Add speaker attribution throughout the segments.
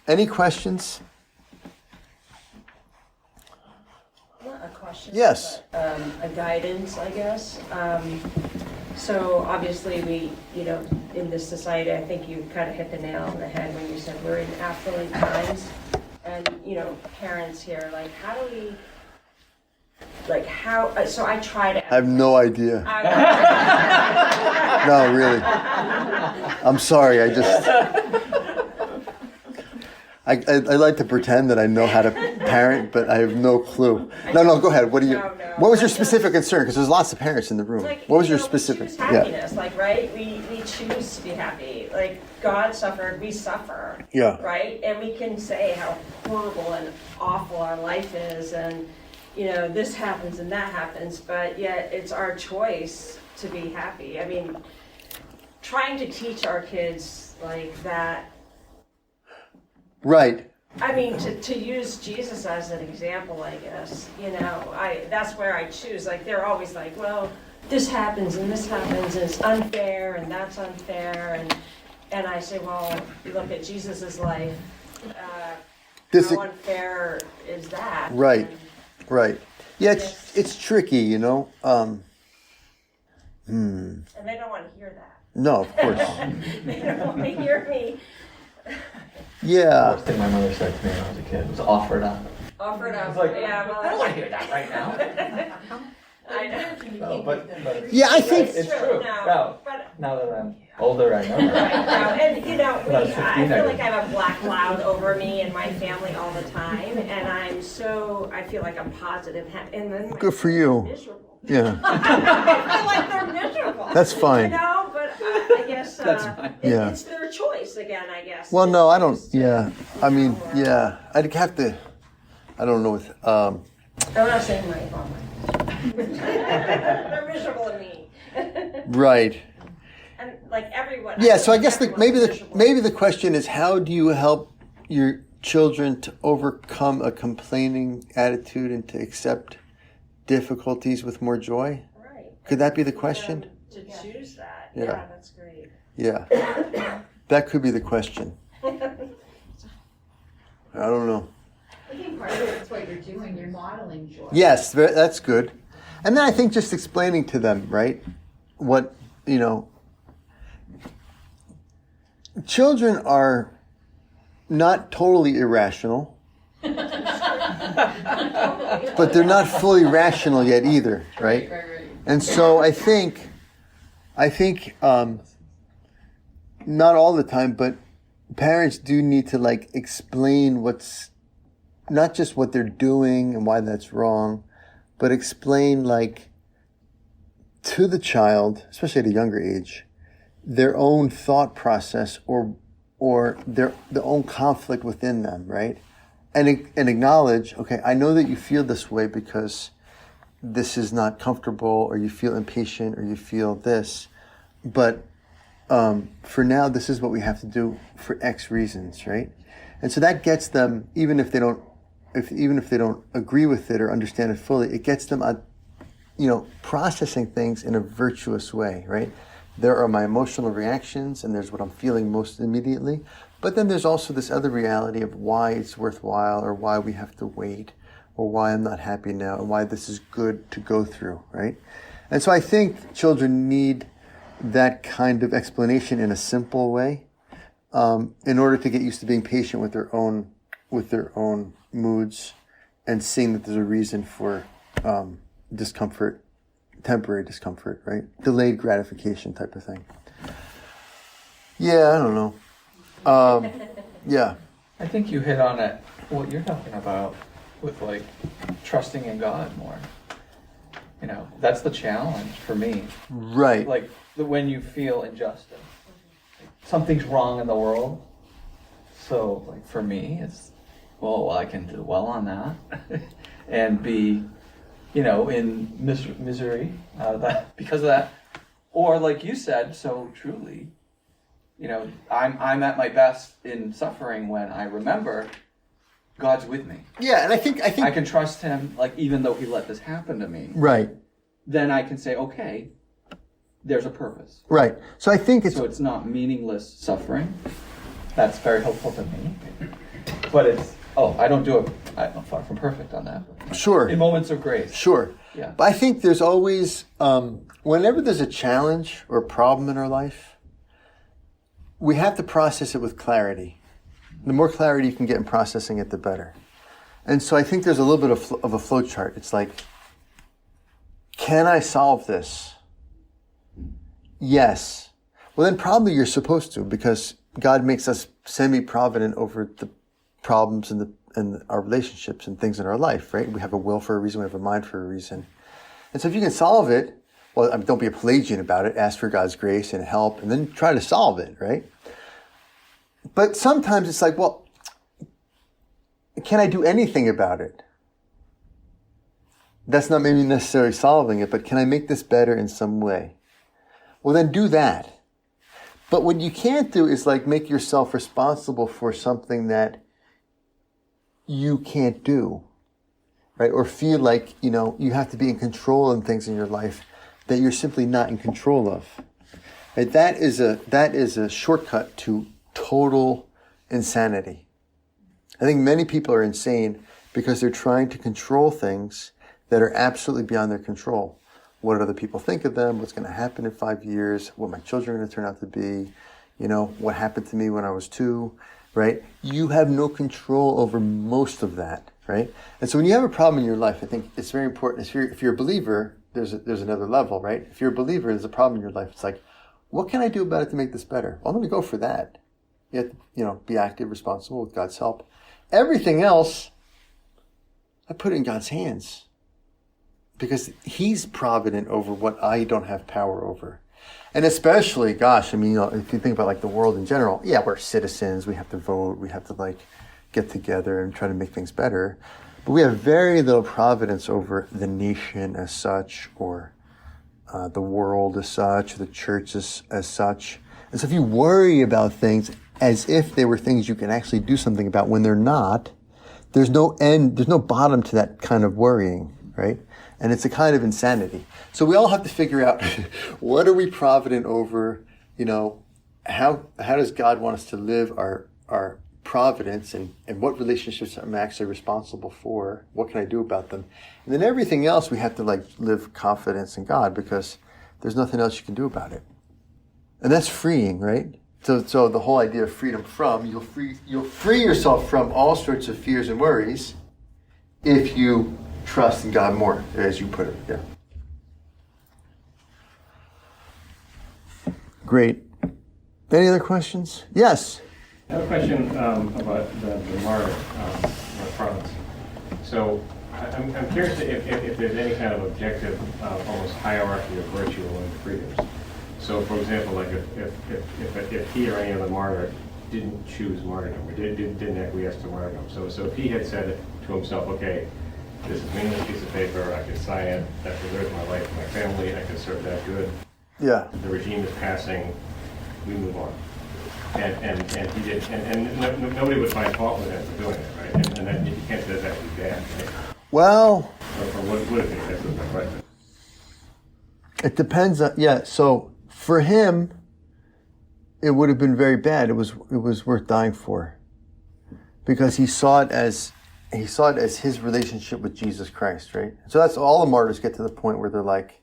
Speaker 1: Any questions?
Speaker 2: Not a question.
Speaker 1: Yes.
Speaker 2: But, a guidance, I guess. So obviously we, in this society, I think you kind of hit the nail on the head when you said we're in affluent times. And, parents here, how do we, so I try to.
Speaker 1: I have no idea. No, really. I'm sorry. I like to pretend that I know how to parent, but I have no clue. No, go ahead. What was your specific concern? Because there's lots of parents in the room. What was your specific?
Speaker 2: We choose happiness, right? We choose to be happy. God suffered, we suffer.
Speaker 1: Yeah.
Speaker 2: Right? And we can say how horrible and awful our life is, and this happens and that happens, but yet it's our choice to be happy. I mean, trying to teach our kids that.
Speaker 1: Right.
Speaker 2: I mean, to use Jesus as an example, I guess, that's where I choose. They're always well, this happens and this happens, and it's unfair and that's unfair. And I say, well, look at Jesus's life. How unfair is that?
Speaker 1: Right. Right. Yeah, it's tricky, And they
Speaker 2: don't want to hear that.
Speaker 1: No, of course.
Speaker 2: They don't want to hear me.
Speaker 1: Yeah.
Speaker 3: The first thing my mother said to me when I was a kid was offer it up.
Speaker 2: Offer it up.
Speaker 3: I
Speaker 2: don't
Speaker 3: want to hear that right now.
Speaker 2: I know.
Speaker 3: No, but
Speaker 1: yeah, I think
Speaker 3: it's true.
Speaker 2: No,
Speaker 3: now that I'm older, I know that.
Speaker 2: Right now, and I feel like I have a black cloud over me and my family all the time, and I feel like I'm positive, and then
Speaker 1: good for you.
Speaker 2: Miserable.
Speaker 1: Yeah.
Speaker 2: I feel like they're miserable.
Speaker 1: That's fine.
Speaker 2: But I guess it's their choice again. I guess.
Speaker 1: Well, no, I don't. Yeah, I mean, yeah, I'd have to. I don't know. With
Speaker 2: I'm not saying my mom. They're miserable in me.
Speaker 1: Right.
Speaker 2: And everyone.
Speaker 1: Yeah, so I guess maybe the question is, how do you help your children to overcome a complaining attitude and to accept difficulties with more joy?
Speaker 2: Right.
Speaker 1: Could that be the question?
Speaker 2: To choose that.
Speaker 1: Yeah,
Speaker 2: that's great.
Speaker 1: Yeah, that could be the question. I don't know.
Speaker 4: I think part of it's what you're doing. You're modeling joy.
Speaker 1: Yes, that's good. And then I think just explaining to them, right, what, children are not totally irrational, but they're not fully rational yet either, right? And so I think not all the time, but parents do need to explain what's not just what they're doing and why that's wrong, but explain to the child, especially at a younger age, their own thought process or their own conflict within them, right? And acknowledge, okay, I know that you feel this way because this is not comfortable, or you feel impatient, or you feel this, but for now, this is what we have to do for X reasons, right? And so that gets them, even if they don't agree with it or understand it fully, it gets them, processing things in a virtuous way, right? There are my emotional reactions, and there's what I'm feeling most immediately. But then there's also this other reality of why it's worthwhile, or why we have to wait, or why I'm not happy now, and why this is good to go through, right? And so I think children need that kind of explanation in a simple way, in order to get used to being patient with their own moods, and seeing that there's a reason for discomfort, temporary discomfort, right? Delayed gratification type of thing. Yeah, I don't know. Yeah.
Speaker 3: I think you hit on it, what you're talking about with trusting in God more. That's the challenge for me.
Speaker 1: Right.
Speaker 3: When you feel injustice. Something's wrong in the world. So for me, it's, well, I can do well on that and be, in misery because of that. Or like you said, so truly, I'm at my best in suffering when I remember God's with me.
Speaker 1: Yeah, and I think
Speaker 3: I can trust Him, even though He let this happen to me.
Speaker 1: Right.
Speaker 3: Then I can say, okay, there's a purpose.
Speaker 1: Right. So I think
Speaker 3: it's not meaningless suffering. That's very helpful to me. But I don't do it. I'm far from perfect on that. But
Speaker 1: Sure.
Speaker 3: in moments of grace.
Speaker 1: Sure.
Speaker 3: Yeah.
Speaker 1: But I think there's always, whenever there's a challenge or a problem in our life, we have to process it with clarity. The more clarity you can get in processing it, the better. And so I think there's a little bit of a flow chart. It's like, can I solve this? Yes. Well, then probably you're supposed to, because God makes us semi-provident over the problems and our relationships and things in our life, right? We have a will for a reason. We have a mind for a reason. And so if you can solve it, well, I mean, don't be a Pelagian about it. Ask for God's grace and help, and then try to solve it, right? But sometimes it's like, well, can I do anything about it? That's not maybe necessarily solving it, but can I make this better in some way? Well, then do that. But what you can't do is like make yourself responsible for something that you can't do, right? Or feel like, you have to be in control of things in your life that you're simply not in control of. Right? That is a shortcut to total insanity. I think many people are insane because they're trying to control things that are absolutely beyond their control. What other people think of them, what's going to happen in 5 years, what my children are going to turn out to be, what happened to me when I was 2, right? You have no control over most of that, right? And so when you have a problem in your life, I think it's very important. If you're a believer, there's another level, right? If you're a believer, there's a problem in your life. It's like, what can I do about it to make this better? Well, I'm going to go for that. You have to, be active, responsible with God's help. Everything else, I put it in God's hands because He's provident over what I don't have power over. And especially, if you think about like the world in general, yeah, we're citizens, we have to vote, we have to get together and try to make things better. But we have very little providence over the nation as such, or the world as such, the church as such. And so if you worry about things as if they were things you can actually do something about when they're not, there's no end, there's no bottom to that kind of worrying, right? And it's a kind of insanity. So we all have to figure out, what are we provident over? How does God want us to live our providence, and what relationships am I actually responsible for? What can I do about them? And then everything else we have to live confidence in God, because there's nothing else you can do about it. And that's freeing, right? So the whole idea of freedom from, you'll free yourself from all sorts of fears and worries if you trust in God more, as you put it. Yeah. Great. Any other questions? Yes.
Speaker 5: I have a question about the martyr province. So I'm curious if there's any kind of objective, almost hierarchy of virtue among the freedoms. So, for example, like if he or any other martyr didn't choose martyrdom, or didn't acquiesce to martyrdom. So if he had said to himself, okay, this is meaningless piece of paper, I can sign it, that preserves my life and my family, I can serve that good.
Speaker 1: Yeah.
Speaker 5: The regime is passing, we move on. And he did, and nobody would find fault with him for doing it, right? And then you can't say that would be bad, right?
Speaker 1: Well,
Speaker 5: Or would it be? That's my question.
Speaker 1: it depends on, so for him, it would have been very bad. It was worth dying for, because he saw it as his relationship with Jesus Christ, right? So that's all the martyrs get to the point where they're like,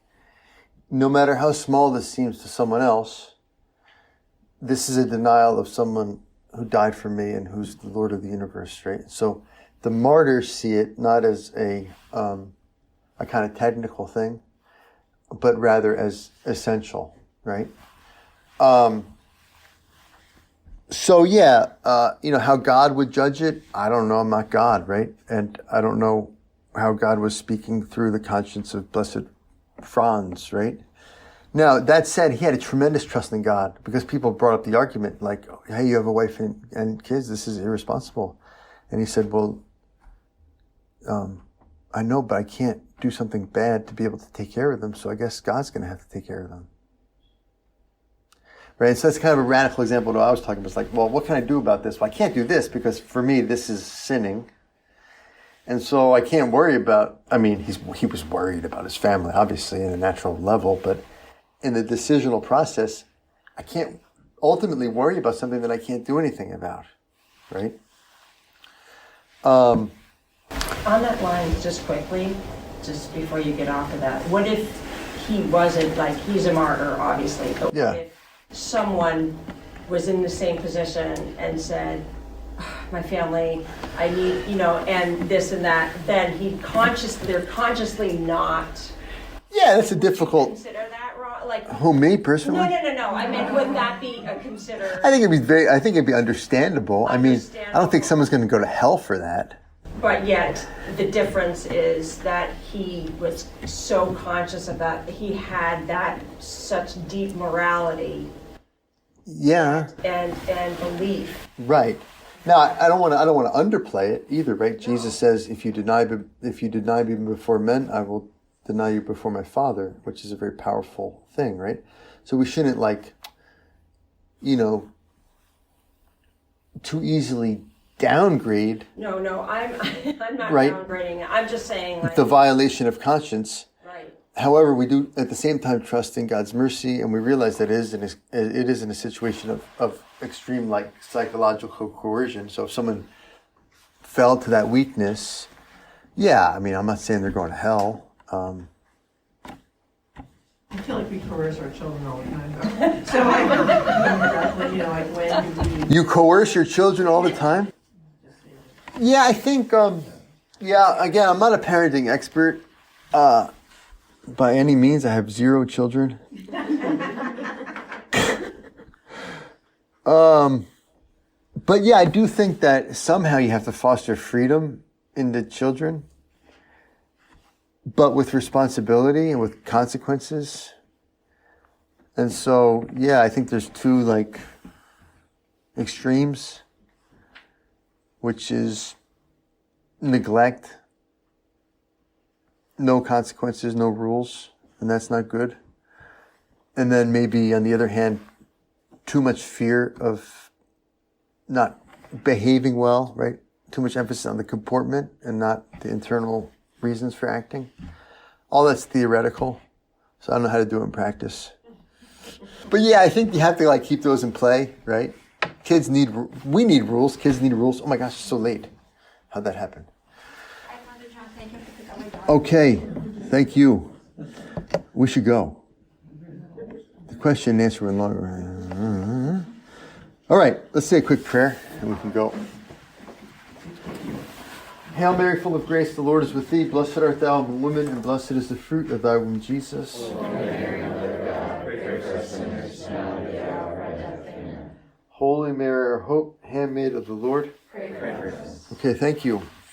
Speaker 1: no matter how small this seems to someone else, this is a denial of someone who died for me and who's the Lord of the universe, right? So the martyrs see it not as a kind of technical thing, but rather as essential, right? How God would judge it, I don't know. I'm not God, right? And I don't know how God was speaking through the conscience of Blessed Franz, right? Now, that said, he had a tremendous trust in God, because people brought up the argument like, hey, you have a wife and kids, this is irresponsible. And he said, well, I know, but I can't do something bad to be able to take care of them, so I guess God's going to have to take care of them. Right? So that's kind of a radical example of what I was talking about. It's like, well, what can I do about this? Well, I can't do this, because for me, this is sinning. And so I can't worry about, he was worried about his family, obviously, in a natural level, but in the decisional process, I can't ultimately worry about something that I can't do anything about, right? Um,
Speaker 2: On that line, just quickly, just before you get off of that, what if he wasn't, like, he's a martyr, obviously, but
Speaker 1: Yeah.
Speaker 2: what if someone was in the same position and said, my family, I need, and this and that, then they're consciously not
Speaker 1: yeah, that's a difficult.
Speaker 2: consider that wrong, like,
Speaker 1: Who, me personally?
Speaker 2: no, I meant, would that be a consider?
Speaker 1: I think it'd be understandable. I mean, I don't think someone's going to go to hell for that.
Speaker 2: But yet, the difference is that he was so conscious about, he had that such deep morality
Speaker 1: Yeah,
Speaker 2: and belief.
Speaker 1: right. Now, I don't want to underplay it either, right? Jesus says, if you deny me before men, I will deny you before my Father, which is a very powerful thing, right? So we shouldn't too easily downgrade
Speaker 2: No, I'm not
Speaker 1: Right.
Speaker 2: downgrading. I'm just saying, like,
Speaker 1: the violation of conscience.
Speaker 2: right.
Speaker 1: However, we do at the same time trust in God's mercy, and we realize that it is in a situation of extreme psychological coercion. So if someone fell to that weakness, yeah, I mean, I'm not saying they're going to hell.
Speaker 6: I feel like we coerce our children all the time, though. So I don't like when do we?
Speaker 1: You coerce your children all the time? Yeah, I think, again, I'm not a parenting expert. By any means, I have 0 children. But yeah, I do think that somehow you have to foster freedom in the children, but with responsibility and with consequences. And so, yeah, I think there's 2 extremes, which is neglect, no consequences, no rules, and that's not good. And then maybe on the other hand, too much fear of not behaving well, right? Too much emphasis on the comportment and not the internal reasons for acting. All that's theoretical, so I don't know how to do it in practice. But yeah, I think you have to keep those in play, right? We need rules, kids need rules. Oh my gosh, it's so late. How'd that happen? Okay, thank you. We should go. The question and answer were longer. All right, let's say a quick prayer and we can go. Hail Mary, full of grace, the Lord is with thee. Blessed art thou among women, and blessed is the fruit of thy womb, Jesus. Holy Mary, our hope, handmaid of the Lord. Pray for us. Okay, thank you.